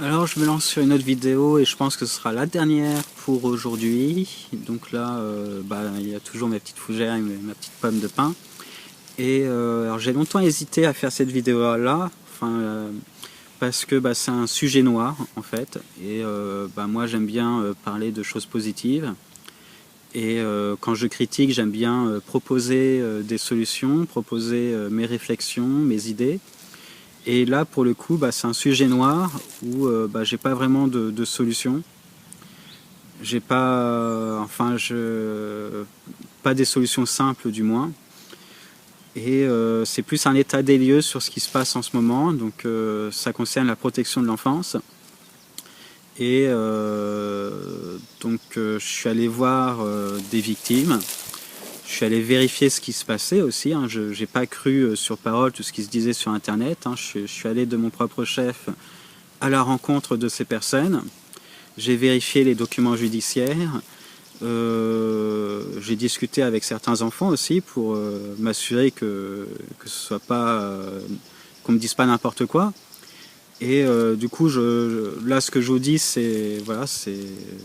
Alors je me lance sur une autre vidéo et je pense que ce sera la dernière pour aujourd'hui. Donc là, il y a toujours mes petites fougères et ma petite pomme de pain. Et alors j'ai longtemps hésité à faire cette vidéo-là, parce que c'est un sujet noir en fait. Et moi j'aime bien parler de choses positives. Et quand je critique, j'aime bien proposer des solutions, proposer mes réflexions, mes idées. Et là, pour le coup, c'est un sujet noir où j'ai pas vraiment de solution. J'ai pas, pas des solutions simples du moins. Et c'est plus un état des lieux sur ce qui se passe en ce moment. Donc ça concerne la protection de l'enfance. Et je suis allé voir des victimes. Je suis allé vérifier ce qui se passait aussi. Je n'ai pas cru sur parole tout ce qui se disait sur Internet. Je suis allé de mon propre chef à la rencontre de ces personnes. J'ai vérifié les documents judiciaires. J'ai discuté avec certains enfants aussi pour m'assurer que ce soit pas qu'on me dise pas n'importe quoi. Et du coup, là, ce que je vous dis,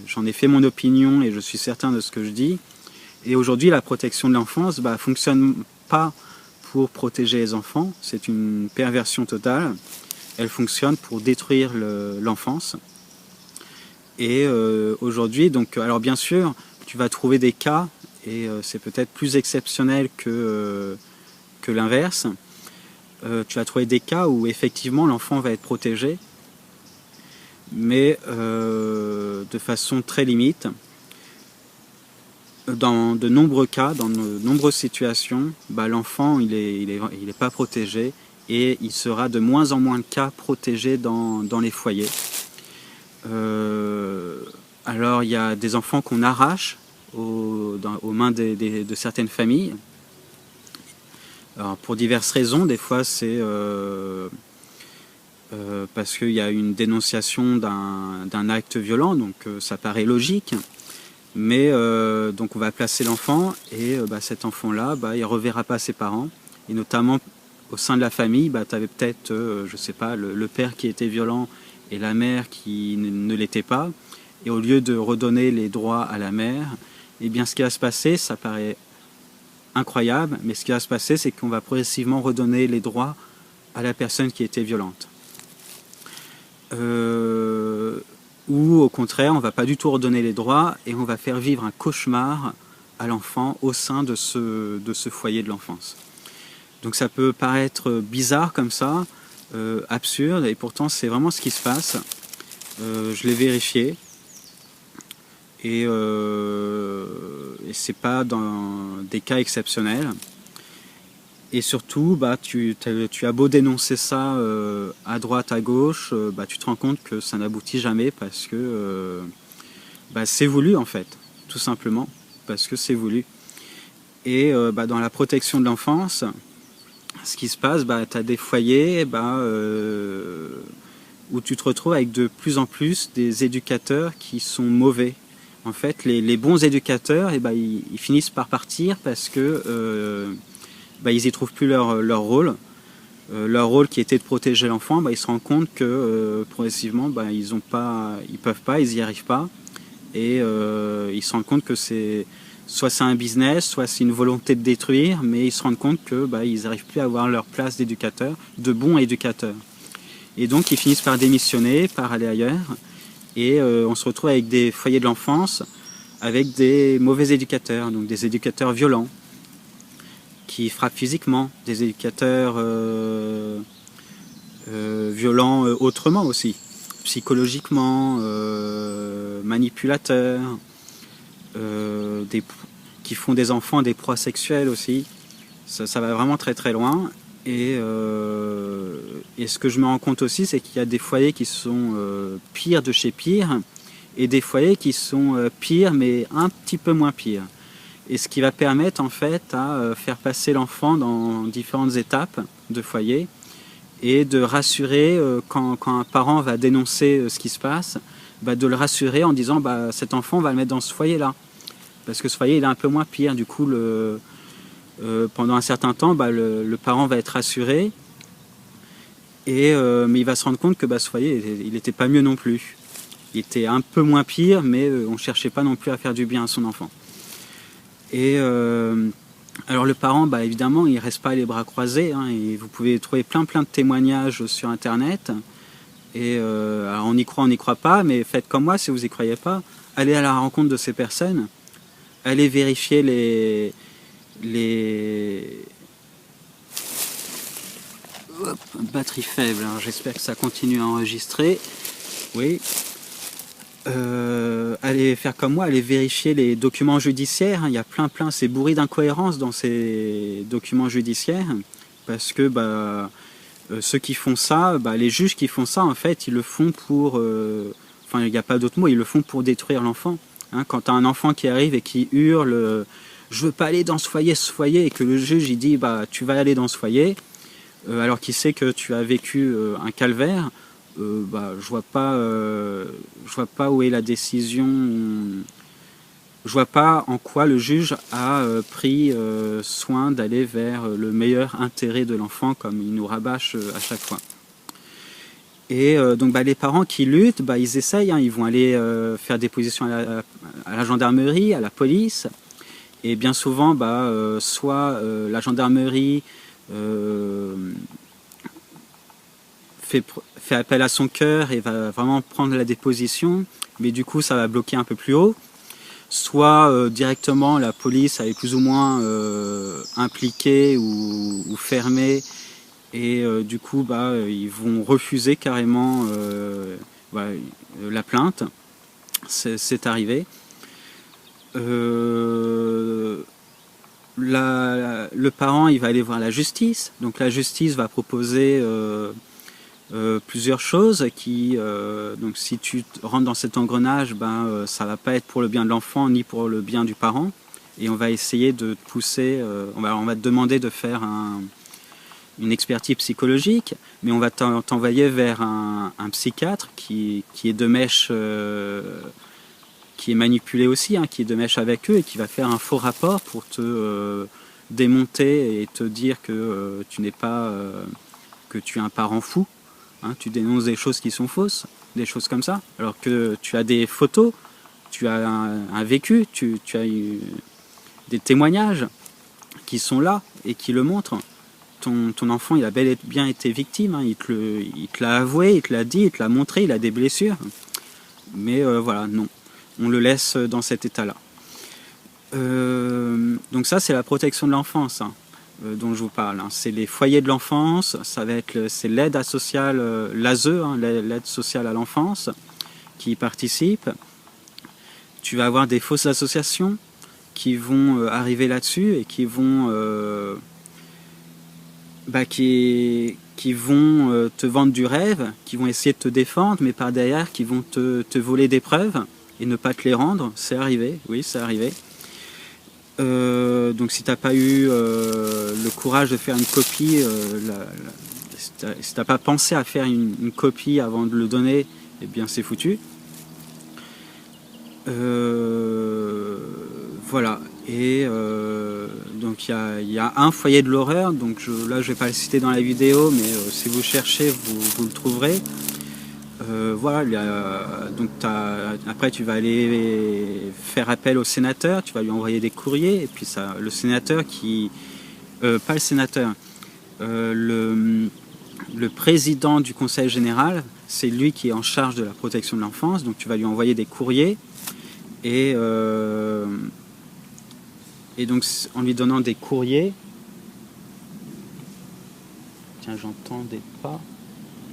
j'en ai fait mon opinion et je suis certain de ce que je dis. Et aujourd'hui, la protection de l'enfance fonctionne pas pour protéger les enfants. C'est une perversion totale. Elle fonctionne pour détruire l'enfance. Et aujourd'hui, alors bien sûr, tu vas trouver des cas, et c'est peut-être plus exceptionnel que l'inverse. Tu vas trouver des cas où effectivement l'enfant va être protégé, mais de façon très limite. Dans de nombreux cas, dans de nombreuses situations, l'enfant il est pas protégé et il sera de moins en moins de cas protégé dans les foyers. Alors il y a des enfants qu'on arrache aux mains de certaines familles. Alors, pour diverses raisons, des fois c'est parce qu'il y a une dénonciation d'un acte violent, donc ça paraît logique. Mais donc on va placer l'enfant et cet enfant-là, il ne reverra pas ses parents. Et notamment au sein de la famille, tu avais peut-être, je sais pas, le père qui était violent et la mère qui ne l'était pas. Et au lieu de redonner les droits à la mère, eh bien ce qui va se passer, ça paraît incroyable, mais ce qui va se passer, c'est qu'on va progressivement redonner les droits à la personne qui était violente. Ou au contraire, on ne va pas du tout redonner les droits et on va faire vivre un cauchemar à l'enfant au sein de ce foyer de l'enfance. Donc ça peut paraître bizarre comme ça, absurde, et pourtant c'est vraiment ce qui se passe. Je l'ai vérifié et c'est pas dans des cas exceptionnels. Et surtout, tu as beau dénoncer ça à droite, à gauche, tu te rends compte que ça n'aboutit jamais parce que c'est voulu en fait, tout simplement, parce que c'est voulu. Et dans la protection de l'enfance, ce qui se passe, tu as des foyers où tu te retrouves avec de plus en plus des éducateurs qui sont mauvais. En fait, les bons éducateurs, ils finissent par partir parce que ils n'y trouvent plus leur rôle. Leur rôle qui était de protéger l'enfant, ils se rendent compte que progressivement, ils peuvent pas, ils n'y arrivent pas. Et ils se rendent compte que soit c'est un business, soit c'est une volonté de détruire, mais ils se rendent compte que ils n'arrivent plus à avoir leur place d'éducateur, de bons éducateurs. Et donc ils finissent par démissionner, par aller ailleurs. Et on se retrouve avec des foyers de l'enfance, avec des mauvais éducateurs, donc des éducateurs violents, qui frappent physiquement, des éducateurs violents autrement aussi, psychologiquement, manipulateurs, qui font des enfants des proies sexuelles aussi. Ça va vraiment très très loin. Et ce que je me rends compte aussi, c'est qu'il y a des foyers qui sont pires de chez pire, et des foyers qui sont pires mais un petit peu moins pires. Et ce qui va permettre en fait à faire passer l'enfant dans différentes étapes de foyer et de rassurer quand un parent va dénoncer ce qui se passe, de le rassurer en disant cet enfant on va le mettre dans ce foyer là parce que ce foyer il est un peu moins pire. Du coup pendant un certain temps le parent va être rassuré Mais il va se rendre compte que ce foyer, il n'était pas mieux non plus. Il était un peu moins pire, mais on ne cherchait pas non plus à faire du bien à son enfant. Et alors le parent, évidemment, il ne reste pas les bras croisés, hein, et vous pouvez trouver plein de témoignages sur Internet. Et alors on y croit, on n'y croit pas, mais faites comme moi si vous n'y croyez pas. Allez à la rencontre de ces personnes, allez vérifier Hop, batterie faible, alors j'espère que ça continue à enregistrer. Oui. Allez faire comme moi, allez vérifier les documents judiciaires. Il y a plein, c'est bourré d'incohérences dans ces documents judiciaires. Parce que ceux qui font ça, les juges qui font ça, en fait, ils le font pour... il n'y a pas d'autre mot, ils le font pour détruire l'enfant. Hein, quand tu as un enfant qui arrive et qui hurle « Je veux pas aller dans ce foyer », et que le juge il dit « Tu vas aller dans ce foyer », alors qu'il sait que tu as vécu un calvaire, je vois pas où est la décision. Je vois pas en quoi le juge a pris soin d'aller vers le meilleur intérêt de l'enfant, comme il nous rabâche à chaque fois. Et donc les parents qui luttent, ils essayent, hein, ils vont aller faire des positions à la gendarmerie, à la police. Et bien souvent, soit la gendarmerie fait appel à son cœur et va vraiment prendre la déposition, mais du coup ça va bloquer un peu plus haut. Soit directement la police est plus ou moins impliquée ou fermée, et du coup ils vont refuser carrément la plainte. C'est arrivé. Le parent il va aller voir la justice, donc la justice va proposer plusieurs choses qui, donc si tu rentres dans cet engrenage, ça va pas être pour le bien de l'enfant ni pour le bien du parent, et on va essayer de te pousser, on va te demander de faire une expertise psychologique, mais on va t'envoyer vers un psychiatre qui est de mèche, qui est manipulé aussi, hein, qui est de mèche avec eux, et qui va faire un faux rapport pour te démonter et te dire que tu n'es pas, que tu es un parent fou. Hein, tu dénonces des choses qui sont fausses, des choses comme ça, alors que tu as des photos, tu as un vécu, tu as des témoignages qui sont là et qui le montrent. Ton enfant, il a bel et bien été victime, hein, il te l'a avoué, il te l'a dit, il te l'a montré, il a des blessures. Mais voilà, non, on le laisse dans cet état-là. Donc ça, c'est la protection de l'enfance, hein, dont je vous parle. Hein. C'est les foyers de l'enfance, c'est l'aide sociale, l'ASE, hein, l'aide sociale à l'enfance, qui y participe. Tu vas avoir des fausses associations qui vont arriver là-dessus et qui vont te vendre du rêve, qui vont essayer de te défendre, mais par derrière, qui vont te voler des preuves et ne pas te les rendre. C'est arrivé, oui, c'est arrivé. Donc si tu n'as pas eu le courage de faire une copie, si tu n'as pas pensé à faire une copie avant de le donner, eh bien c'est foutu. Voilà. Et donc il y a un foyer de l'horreur, donc là je vais pas le citer dans la vidéo, mais si vous cherchez, vous le trouverez. Voilà, donc après tu vas aller faire appel au sénateur, tu vas lui envoyer des courriers, et puis le sénateur pas le sénateur, le président du conseil général, c'est lui qui est en charge de la protection de l'enfance, donc tu vas lui envoyer des courriers, et donc en lui donnant des courriers, tiens, j'entends des pas,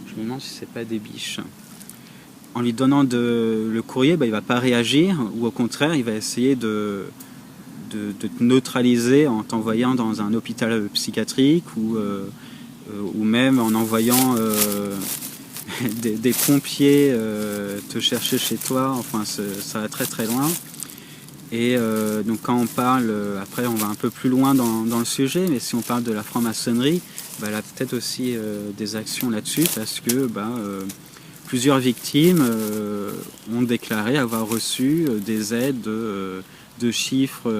je me demande si c'est pas des biches. En lui donnant le courrier, il va pas réagir, ou au contraire, il va essayer de te neutraliser en t'envoyant dans un hôpital psychiatrique, ou même en envoyant des pompiers te chercher chez toi. Enfin, ça va très très loin. Et donc quand on parle, après on va un peu plus loin dans le sujet, mais si on parle de la franc-maçonnerie, elle a peut-être aussi des actions là-dessus, parce que plusieurs victimes ont déclaré avoir reçu des aides de chiffres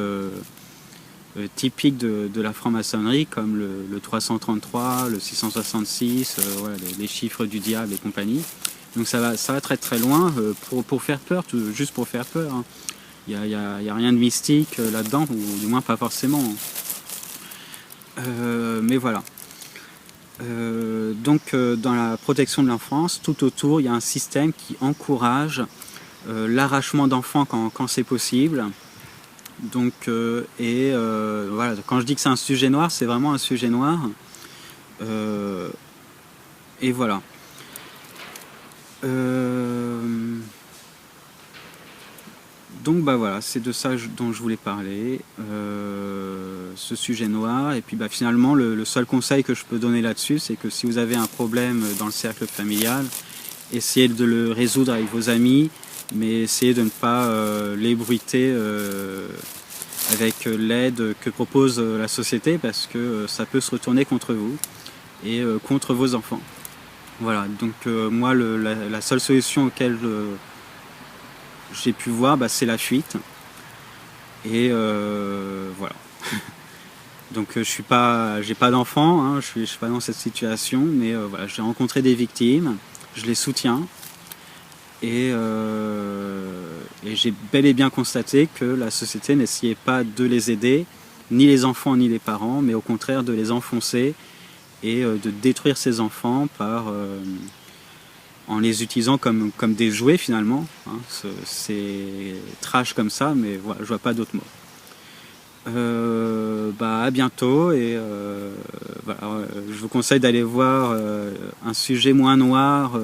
typiques de la franc-maçonnerie, comme le 333, le 666, voilà, les chiffres du diable et compagnie. Donc ça va très très loin pour faire peur, juste pour faire peur. Hein. Il n'y a rien de mystique là-dedans, ou du moins pas forcément. Mais voilà. Donc dans la protection de l'enfance, tout autour, il y a un système qui encourage l'arrachement d'enfants quand c'est possible. Donc, voilà, quand je dis que c'est un sujet noir, c'est vraiment un sujet noir. Et voilà. Donc bah voilà, c'est de ça dont je voulais parler, ce sujet noir. Et puis bah, finalement, le seul conseil que je peux donner là-dessus, c'est que si vous avez un problème dans le cercle familial, essayez de le résoudre avec vos amis, mais essayez de ne pas l'ébruiter avec l'aide que propose la société, parce que ça peut se retourner contre vous et contre vos enfants. Voilà, donc moi la seule solution auquel j'ai pu voir, bah, c'est la fuite. Et voilà. Donc j'ai pas d'enfant, hein, je suis pas dans cette situation, mais voilà, j'ai rencontré des victimes, je les soutiens. Et j'ai bel et bien constaté que la société n'essayait pas de les aider, ni les enfants ni les parents, mais au contraire de les enfoncer et de détruire ces enfants en les utilisant comme des jouets finalement. Hein. C'est trash comme ça, mais voilà, je vois pas d'autres mots. Bah, à bientôt, et voilà, je vous conseille d'aller voir un sujet moins noir.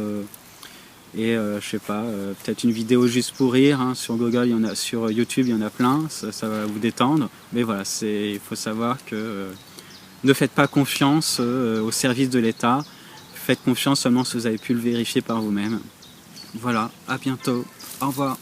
Et je sais pas, peut-être une vidéo juste pour rire, hein, sur Google, sur YouTube il y en a plein, ça va vous détendre. Mais voilà, il faut savoir que ne faites pas confiance au service de l'État, faites confiance seulement si vous avez pu le vérifier par vous-même. Voilà, à bientôt, au revoir.